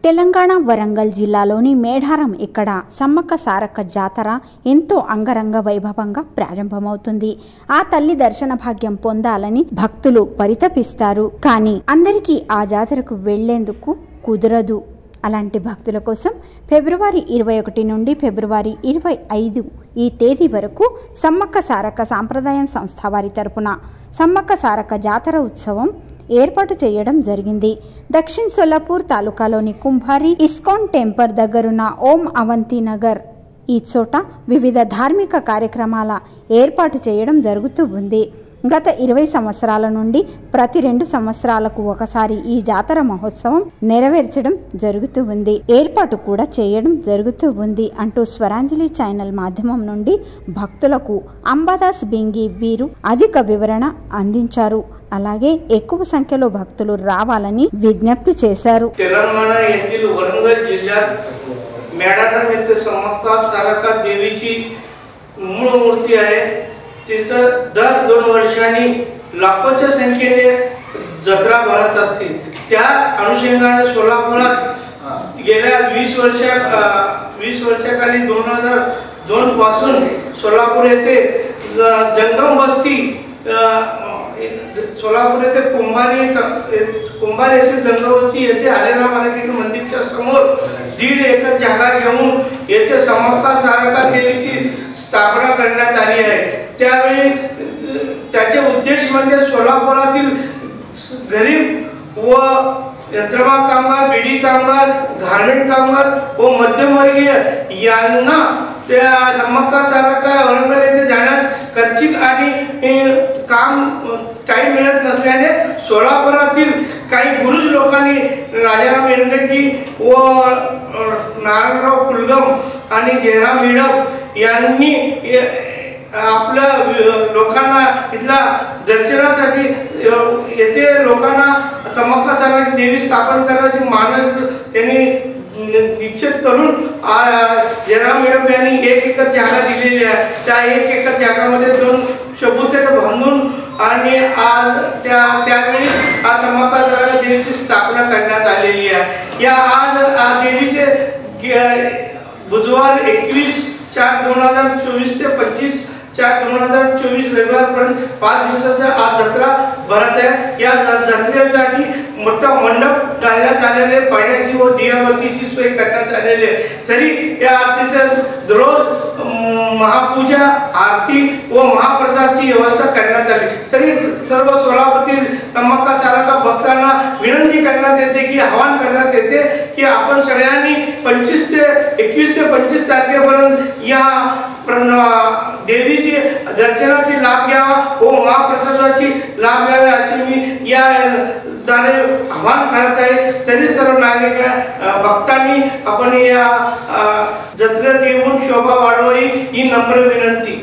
తెలంగాణ వరంగల్ జిల్లాలోని మేడారం ఇక్కడ సమ్మక్క సారక్క జాతర ఎంతో అంగరంగ వైభవంగా ప్రారంభమవుతుంది. ఆ తల్లి దర్శన భాగ్యం పొందాలని భక్తులు పరితపిస్తారు. కానీ అందరికీ ఆ జాతరకు వెళ్లేందుకు కుదరదు. అలాంటి భక్తుల కోసం ఫిబ్రవరి 21 నుండి ఫిబ్రవరి 25 ఈ తేదీ వరకు సమ్మక్క సారక్క సాంప్రదాయం సంస్థ వారి తరపున సమ్మక్క సారక్క జాతర ఉత్సవం ఏర్పాటు చేయడం జరిగింది. దక్షిణ్ సోలాపూర్ తాలూకాలోని కుంభారి ఇస్కాన్ టెంపుల్ దగ్గరున్న ఓం అవంతి నగర్ ఈ చోట వివిధ ధార్మిక కార్యక్రమాల ఏర్పాటు చేయడం జరుగుతూ ఉంది. గత 20 సంవత్సరాల నుండి ప్రతి 2 సంవత్సరాలకు ఒకసారి ఈ జాతర మహోత్సవం నెరవేర్చడం జరుగుతూ ఉంది. ఏర్పాటు కూడా చేయడం జరుగుతూ ఉంది అంటూ స్వరాంజలి ఛానల్ మాధ్యమం నుండి భక్తులకు అంబాదాస్ బింగి వీరు అధిక వివరణ అందించారు. అలాగే ఎక్కువ సంఖ్యలో భక్తులు రావాలని విజ్ఞప్తి చేశారు. तेलंगणा येथील वरंगल जिल्ह्यात मेडारम येथे समक्का सारका देवीची मूळ मूर्ती आहे. तिथं दर 2 वर्षांनी लाखोच्या संख्येने जत्रा भरत असते. त्या अनुषंगाने सोलापुरात गेल्या 20 वर्षाखाली 2002 पासून सोलापूर येथे जंगम वस्ती सोलापूर येथे कुंभारी येथे जंगमवस्ती येथे आलेला मार्केट मंदिरच्या समोर 1.5 एकर जागा घेऊन येथे समक्का सारका देवीची स्थापना करण्यात आली आहे. त्यावेळी त्याचे उद्देश म्हणजे सोलापुरातील गरीब व यंत्रमाग कामगार, बीडी कामगार, गारमेंट कामगार व मध्यमवर्गीय यांना त्या समक्का सारका वरंगल येथे जाण्यात खर्चिक आणि काम काही मिळत नसल्याने सोलापुरातील काही गुरुज लोकांनी राजाराम येनगंटी व नारायणराव कुलगम आणि जयराम मिडप यांनी आपल्या लोकांना इथला दर्शनासाठी येथे लोकांना समक्का सारकी देवी स्थापन करण्याची मानस त्यांनी निश्चित करून जयराम मिडप यांनी 1 एकर जागा दिलेली आहे. त्या 1 एकर जागामध्ये 2 चबुतरे बांधून आणि आज त्यावेळी आज समक्का सारका देवीची स्थापना करण्यात आलेली आहे. या आज देवीचे बुधवार 21/4/2024 ते 25/4/2024 रविवारपर्यंत 5 दिवसाच्या आज जत्रा भरत आहे. या जत्रेसाठी मोठा मंडप घालण्यात आलेले, पाण्याची व दियाबत्तीची सोय करण्यात आलेली आहे. तरी या आरतीच्या रोज महापूजा, आरती व महाप्रसादची व्यवस्था करण्यात आली. सर्व सोलापुरातील समक्का सारका भक्तांना विनंती करण्यात येते की आवाहन करण्यात येते की आपण सगळ्यांनी 21 ते 25 तारखेपर्यंत या देवीची दर्शनाची लाभ घ्यावा व महाप्रसादाची लाभ घ्यावे असे मी या द्वारे आवाहन करत आहे. तरी सर्व नागरिक भक्तांनी आपण या जत्रेत येऊन शोभा वाढवावी ही नम्र विनंती.